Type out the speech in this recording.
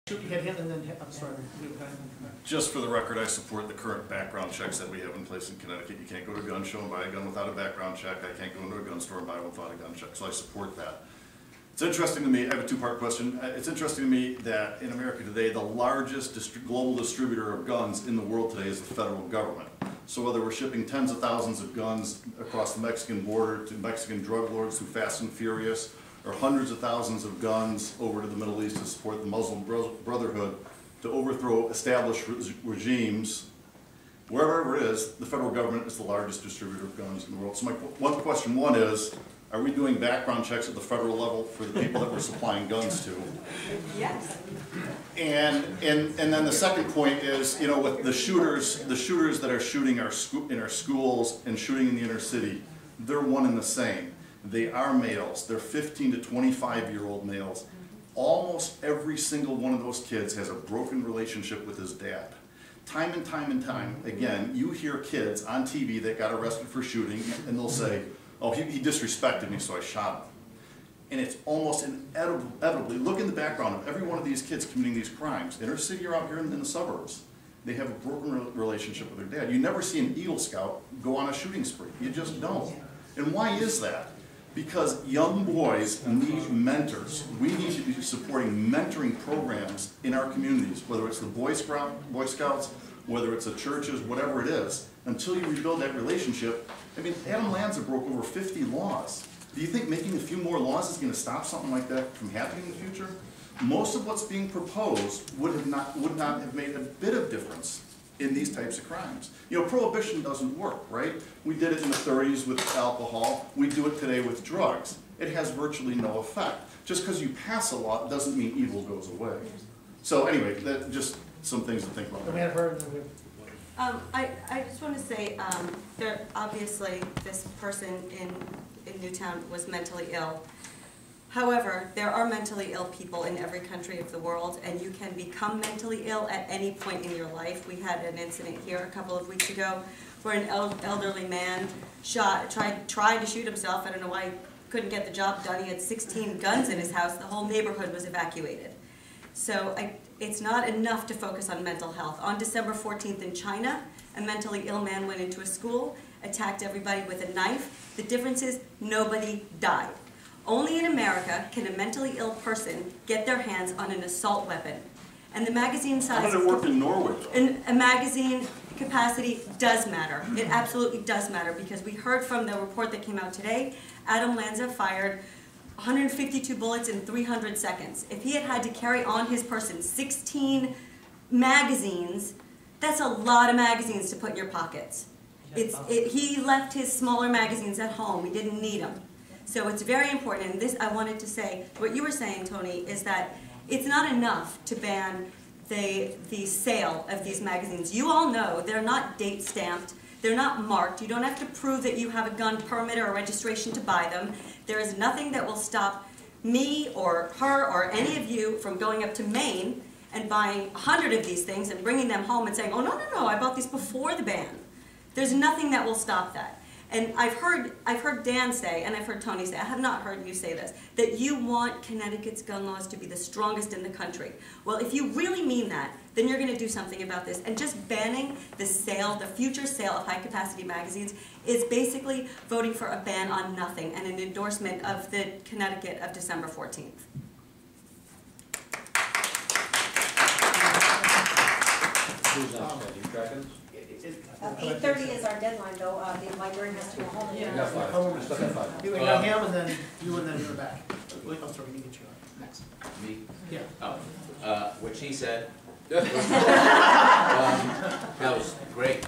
Shoot your hand and then, I'm sorry. Just for the record, I support the current background checks that we have in place in Connecticut. You can't go to a gun show and buy a gun without a background check. I can't go into a gun store and buy one without a gun check. So I support that. It's interesting to me, I have a two-part question. It's interesting to me that in America today, the largest global distributor of guns in the world today is the federal government. So whether we're shipping tens of thousands of guns across the Mexican border to Mexican drug lords through Fast and Furious, or hundreds of thousands of guns over to the Middle East to support the Muslim Brotherhood, to overthrow established regimes, wherever it is, the federal government is the largest distributor of guns in the world. So my question one is, are we doing background checks at the federal level for the people that we're supplying guns to? Yes. And then the second point is, you know, with the shooters that are shooting in our schools and shooting in the inner city, they're one and the same. They are males. They're 15 to 25-year-old males. Almost every single one of those kids has a broken relationship with his dad. Time and time and time, again, you hear kids on TV that got arrested for shooting, and they'll say, oh, he disrespected me, so I shot him. And it's almost inevitably, look in the background of every one of these kids committing these crimes, inner city or out here in the suburbs. They have a broken relationship with their dad. You never see an Eagle Scout go on a shooting spree. You just don't. And why is that? Because young boys need mentors. We need to be supporting mentoring programs in our communities, whether it's the Boy Scouts, whether it's the churches, whatever it is. Until you rebuild that relationship, I mean, Adam Lanza broke over 50 laws. Do you think making a few more laws is going to stop something like that from happening in the future? Most of what's being proposed would not have made a bit of difference in these types of crimes. You know, prohibition doesn't work, right? We did it in the 30s with alcohol. We do it today with drugs. It has virtually no effect. Just because you pass a law doesn't mean evil goes away. So anyway, just some things to think about. I just want to say, obviously this person in Newtown was mentally ill. However, there are mentally ill people in every country of the world, and you can become mentally ill at any point in your life. We had an incident here a couple of weeks ago where an elderly man tried to shoot himself. I don't know why he couldn't get the job done. He had 16 guns in his house. The whole neighborhood was evacuated. So it's not enough to focus on mental health. On December 14th in China, a mentally ill man went into a school, attacked everybody with a knife. The difference is nobody died. Only in America can a mentally ill person get their hands on an assault weapon. And the magazine size... How does it work in Norway, though? A magazine capacity does matter. It absolutely does matter, because we heard from the report that came out today, Adam Lanza fired 152 bullets in 300 seconds. If he had to carry on his person 16 magazines, that's a lot of magazines to put in your pockets. He left his smaller magazines at home. He didn't need them. So it's very important, and this I wanted to say, what you were saying, Tony, is that it's not enough to ban the sale of these magazines. You all know they're not date stamped, they're not marked, you don't have to prove that you have a gun permit or a registration to buy them. There is nothing that will stop me or her or any of you from going up to Maine and buying 100 of these things and bringing them home and saying, oh no, I bought these before the ban. There's nothing that will stop that. And I've heard Dan say, and I've heard Tony say, I have not heard you say this, that you want Connecticut's gun laws to be the strongest in the country. Well, if you really mean that, then you're going to do something about this. And just banning the sale, the future sale of high-capacity magazines is basically voting for a ban on nothing and an endorsement of the Connecticut of December 14th. Who's next? You tracking? 8:30 is our deadline, though. The librarian has to go home. You got five. You got him, and then you in the back. Wait, I'm sorry, you get you next. Me? Yeah. Oh, what she said. That was great.